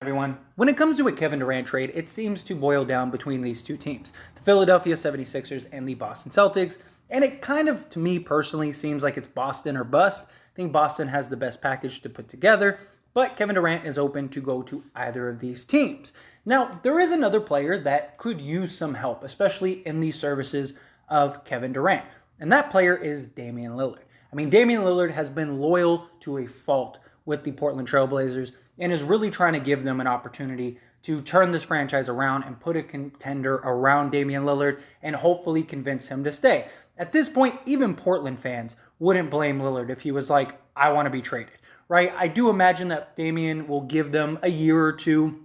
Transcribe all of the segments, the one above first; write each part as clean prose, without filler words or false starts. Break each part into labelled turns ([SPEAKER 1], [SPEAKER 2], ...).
[SPEAKER 1] Everyone. When it comes to a Kevin Durant trade, it seems to boil down between these two teams, the Philadelphia 76ers and the Boston Celtics, and it kind of, to me personally, seems like it's Boston or bust. I think Boston has the best package to put together, but Kevin Durant is open to go to either of these teams. Now, there is another player that could use some help, especially in the services of Kevin Durant, and that player is Damian Lillard. I mean, Damian Lillard has been loyal to a fault with the Portland Trailblazers and is really trying to give them an opportunity to turn this franchise around and put a contender around Damian Lillard and hopefully convince him to stay. At this point, even Portland fans wouldn't blame Lillard if he was like, I want to be traded, right? I do imagine that Damian will give them a year or two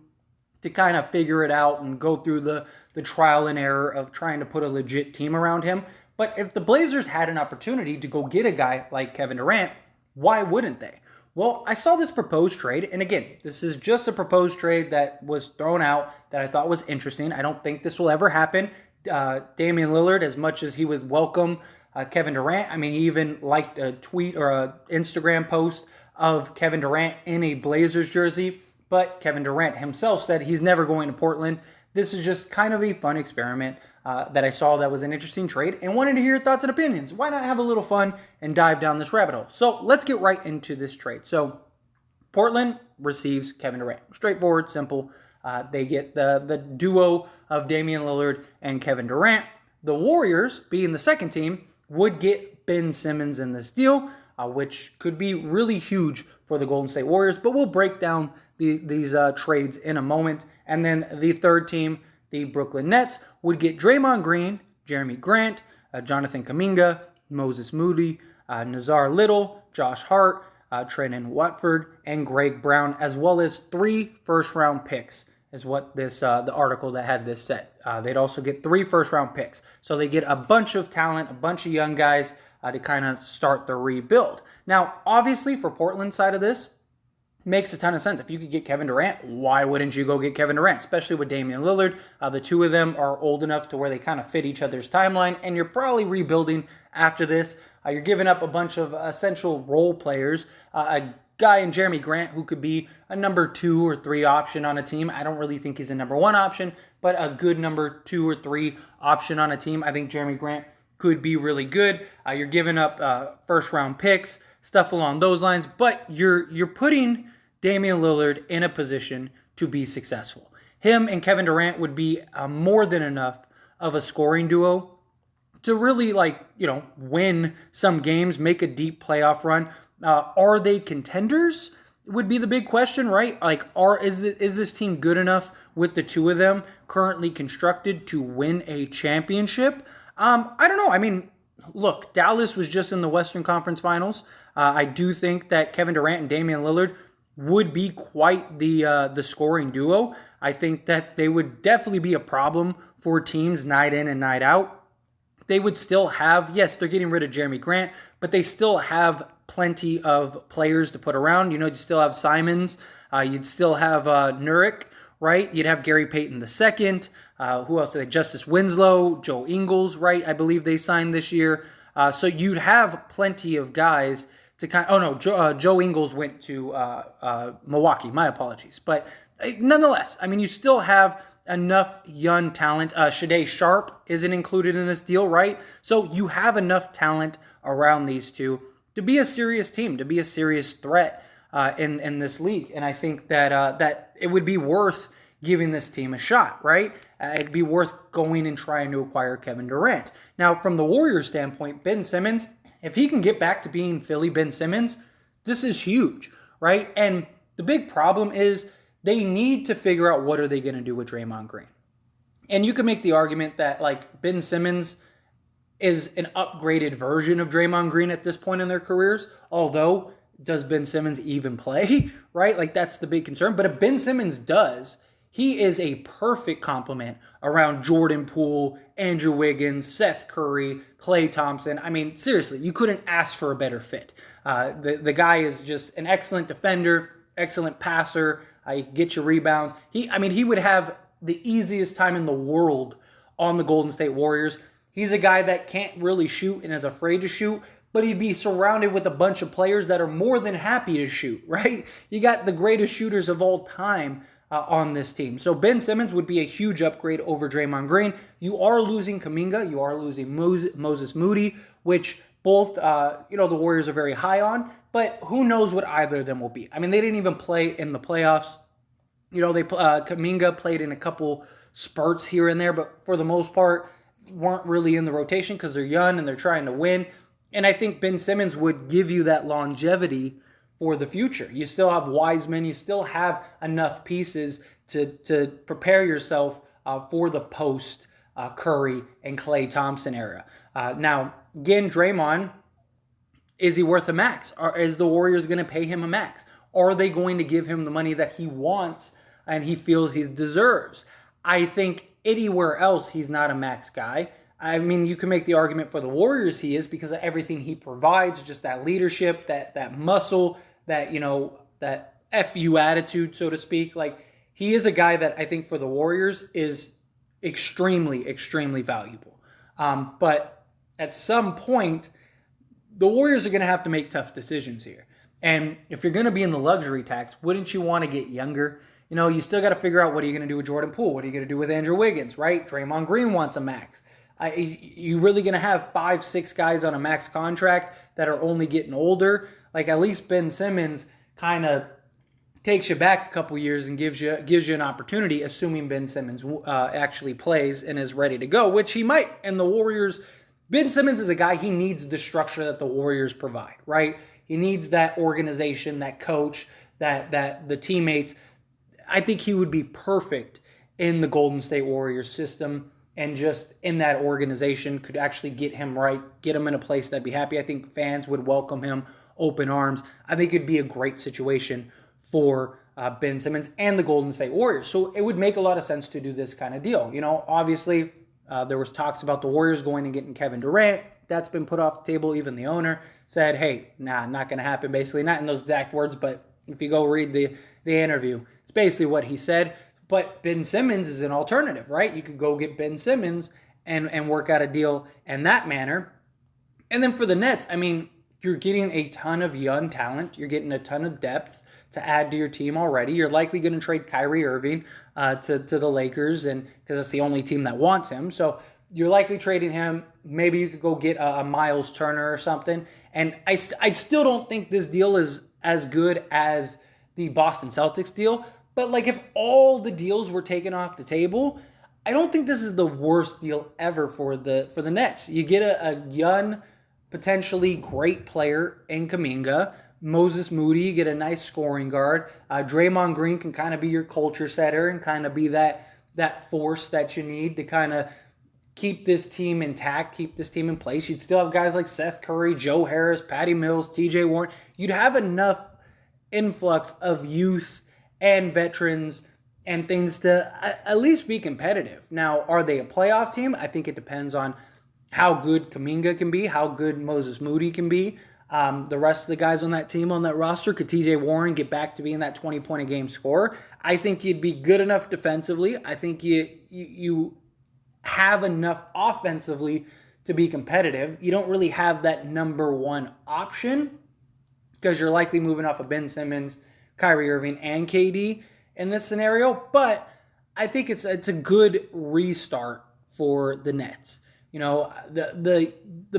[SPEAKER 1] to kind of figure it out and go through the trial and error of trying to put a legit team around him. But if the Blazers had an opportunity to go get a guy like Kevin Durant, why wouldn't they? Well, I saw this proposed trade, and again, this is just a proposed trade that was thrown out that I thought was interesting. I don't think this will ever happen. Damian Lillard, as much as he would welcome Kevin Durant, I mean, he even liked a tweet or an Instagram post of Kevin Durant in a Blazers jersey, but Kevin Durant himself said he's never going to Portland. This is just kind of a fun experiment that I saw that was an interesting trade and wanted to hear your thoughts and opinions. Why not have a little fun and dive down this rabbit hole? So let's get right into this trade. So Portland receives Kevin Durant. Straightforward, simple. They get the duo of Damian Lillard and Kevin Durant. The Warriors, being the second team, would get Ben Simmons in this deal, which could be really huge for the Golden State Warriors, but we'll break down these trades in a moment. And then the third team, the Brooklyn Nets, would get Draymond Green, Jeremy Grant, Jonathan Kuminga, Moses Moody, Nazar Little, Josh Hart, Trenton Watford, and Greg Brown, as well as 3 first-round picks, is what this the article that had this said. They'd also get 3 first-round picks. So they get a bunch of talent, a bunch of young guys to kind of start the rebuild. Now, obviously, for Portland's side of this, makes a ton of sense. If you could get Kevin Durant, why wouldn't you go get Kevin Durant? Especially with Damian Lillard. The two of them are old enough to where they kind of fit each other's timeline, and you're probably rebuilding after this. You're giving up a bunch of essential role players. A guy in Jeremy Grant who could be a number 2 or 3 option on a team. I don't really think he's a number 1 option, but a good number 2 or 3 option on a team. I think Jeremy Grant could be really good. You're giving up first-round picks, stuff along those lines, but you're putting Damian Lillard in a position to be successful. Him and Kevin Durant would be more than enough of a scoring duo to really, win some games, make a deep playoff run. Are they contenders? Would be the big question, right? Like, is this team good enough with the two of them currently constructed to win a championship? I don't know. I mean, look, Dallas was just in the Western Conference Finals. I do think that Kevin Durant and Damian Lillard would be quite the scoring duo. I think that they would definitely be a problem for teams night in and night out. They would still have, yes, they're getting rid of Jeremy Grant, but they still have plenty of players to put around. You'd still have Simmons. You'd still have Nurkic, right? You'd have Gary Payton II. Who else? Justice Winslow, Joe Ingles, right? I believe they signed this year. So you'd have plenty of guys to Joe Ingles went to Milwaukee. My apologies. But nonetheless, I mean, you still have enough young talent. Shadei Sharp isn't included in this deal, right? So you have enough talent around these two to be a serious team, to be a serious threat in this league. And I think that it would be worth giving this team a shot, right? It'd be worth going and trying to acquire Kevin Durant. Now, from the Warriors' standpoint, Ben Simmons, if he can get back to being Philly Ben Simmons, this is huge, right? And the big problem is they need to figure out what are they going to do with Draymond Green. And you can make the argument that Ben Simmons is an upgraded version of Draymond Green at this point in their careers, although does Ben Simmons even play, right? That's the big concern. But if Ben Simmons does, he is a perfect complement around Jordan Poole, Andrew Wiggins, Seth Curry, Klay Thompson. I mean, seriously, you couldn't ask for a better fit. The guy is just an excellent defender, excellent passer. He can get you rebounds. He would have the easiest time in the world on the Golden State Warriors. He's a guy that can't really shoot and is afraid to shoot, but he'd be surrounded with a bunch of players that are more than happy to shoot, right? You got the greatest shooters of all time on this team. So Ben Simmons would be a huge upgrade over Draymond Green. You are losing Kuminga. You are losing Moses Moody, which both, the Warriors are very high on. But who knows what either of them will be. I mean, they didn't even play in the playoffs. Kuminga played in a couple spurts here and there, but for the most part, weren't really in the rotation because they're young and they're trying to win. And I think Ben Simmons would give you that longevity for the future. You still have Wiseman. You still have enough pieces to prepare yourself for the post Curry and Klay Thompson era. Now, again, Draymond, is he worth a max? Or is the Warriors going to pay him a max? Are they going to give him the money that he wants and he feels he deserves? I think anywhere else he's not a max guy. I mean, you can make the argument for the Warriors he is because of everything he provides, just that leadership, that muscle, that FU attitude, so to speak. Like, he is a guy that I think for the Warriors is extremely, extremely valuable. But at some point, the Warriors are going to have to make tough decisions here. And if you're going to be in the luxury tax, wouldn't you want to get younger? You still got to figure out what are you going to do with Jordan Poole? What are you going to do with Andrew Wiggins, right? Draymond Green wants a max. You really going to have 5-6 guys on a max contract that are only getting older? Like, at least Ben Simmons kind of takes you back a couple years and gives you an opportunity, assuming Ben Simmons actually plays and is ready to go, which he might. And the Warriors, Ben Simmons is a guy, he needs the structure that the Warriors provide, right? He needs that organization, that coach, that the teammates. I think he would be perfect in the Golden State Warriors system, and just in that organization could actually get him right, get him in a place that'd be happy. I think fans would welcome him open arms. I think it'd be a great situation for Ben Simmons and the Golden State Warriors. So it would make a lot of sense to do this kind of deal. Obviously there was talks about the Warriors going and getting Kevin Durant. That's been put off the table. Even the owner said, hey, not going to happen, basically. Not in those exact words, but if you go read the interview, it's basically what he said. But Ben Simmons is an alternative, right? You could go get Ben Simmons and work out a deal in that manner. And then for the Nets, I mean, you're getting a ton of young talent. You're getting a ton of depth to add to your team already. You're likely going to trade Kyrie Irving to the Lakers, and because it's the only team that wants him. So you're likely trading him. Maybe you could go get a Miles Turner or something. And I still don't think this deal is as good as the Boston Celtics deal. But like, if all the deals were taken off the table, I don't think this is the worst deal ever for the Nets. You get a young, potentially great player in Kuminga. Moses Moody, you get a nice scoring guard. Draymond Green can kind of be your culture setter and kind of be that force that you need to kind of keep this team intact, keep this team in place. You'd still have guys like Seth Curry, Joe Harris, Patty Mills, TJ Warren. You'd have enough influx of youth and veterans and things to at least be competitive. Now, are they a playoff team? I think it depends on how good Kuminga can be, how good Moses Moody can be. The rest of the guys on that team, on that roster, could TJ Warren get back to being that 20-point-a-game scorer? I think you'd be good enough defensively. I think you have enough offensively to be competitive. You don't really have that number one option because you're likely moving off of Ben Simmons, Kyrie Irving, and KD in this scenario. But I think it's a good restart for the Nets. The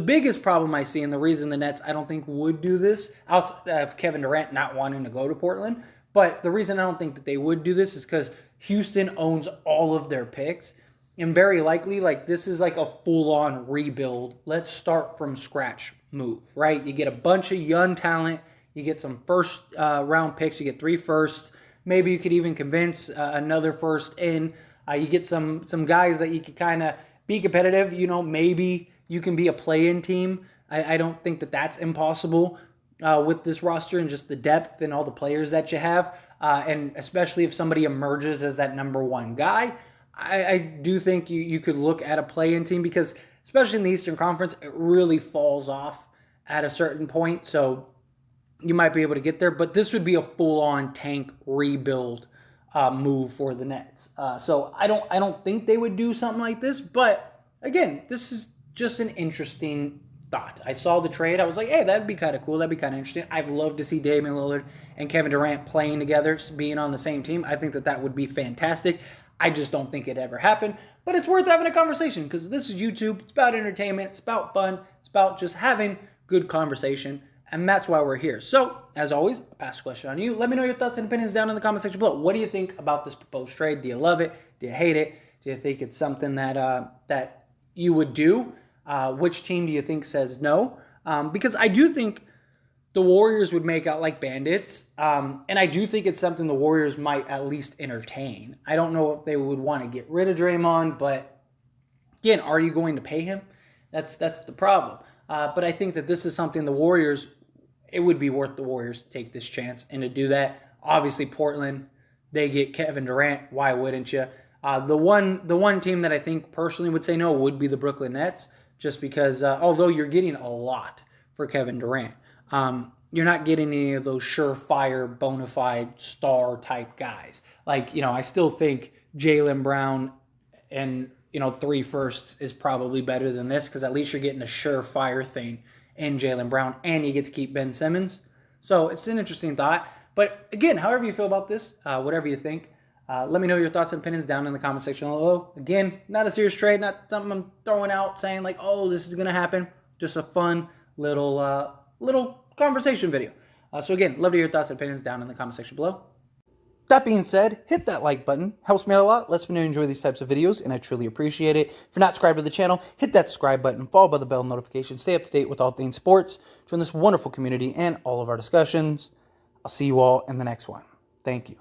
[SPEAKER 1] biggest problem I see, and the reason the Nets I don't think would do this, outside of Kevin Durant not wanting to go to Portland, but the reason I don't think that they would do this is because Houston owns all of their picks. And very likely, like, this is like a full-on rebuild. Let's start from scratch move, right? You get a bunch of young talent. You get some first-round picks. You get 3 firsts. Maybe you could even convince another first in. You get some guys that you could kind of be competitive. Maybe you can be a play-in team. I don't think that that's impossible with this roster and just the depth and all the players that you have. And especially if somebody emerges as that number one guy, I do think you could look at a play-in team because, especially in the Eastern Conference, it really falls off at a certain point. So you might be able to get there, but this would be a full-on tank rebuild move for the Nets. So I don't think they would do something like this. But again, this is just an interesting thought. I saw the trade. I was like, hey, that'd be kind of cool. That'd be kind of interesting. I'd love to see Damian Lillard and Kevin Durant playing together, being on the same team. I think that would be fantastic. I just don't think it ever happened. But it's worth having a conversation because this is YouTube. It's about entertainment. It's about fun. It's about just having good conversation. And that's why we're here. So, as always, I'll pass the question on you. Let me know your thoughts and opinions down in the comment section below. What do you think about this proposed trade? Do you love it? Do you hate it? Do you think it's something that you would do? Which team do you think says no? Because I do think the Warriors would make out like bandits. And I do think it's something the Warriors might at least entertain. I don't know if they would want to get rid of Draymond, but again, are you going to pay him? That's the problem. But I think that this is something the Warriors, it would be worth the Warriors to take this chance and to do that. Obviously, Portland, they get Kevin Durant. Why wouldn't you? The one team that I think personally would say no would be the Brooklyn Nets, just because although you're getting a lot for Kevin Durant, you're not getting any of those surefire, bona fide star type guys. Like, I still think Jaylen Brown and 3 firsts is probably better than this because at least you're getting a surefire thing in Jaylen Brown and you get to keep Ben Simmons. So it's an interesting thought. But again, however you feel about this, whatever you think, let me know your thoughts and opinions down in the comment section below. Again, not a serious trade, not something I'm throwing out saying like, oh, this is going to happen. Just a fun little conversation video. So again, love to hear your thoughts and opinions down in the comment section below. That being said, hit that like button. Helps me out a lot. Lets me know you enjoy these types of videos, and I truly appreciate it. If you're not subscribed to the channel, hit that subscribe button, followed by the bell notification. Stay up to date with all things sports. Join this wonderful community and all of our discussions. I'll see you all in the next one. Thank you.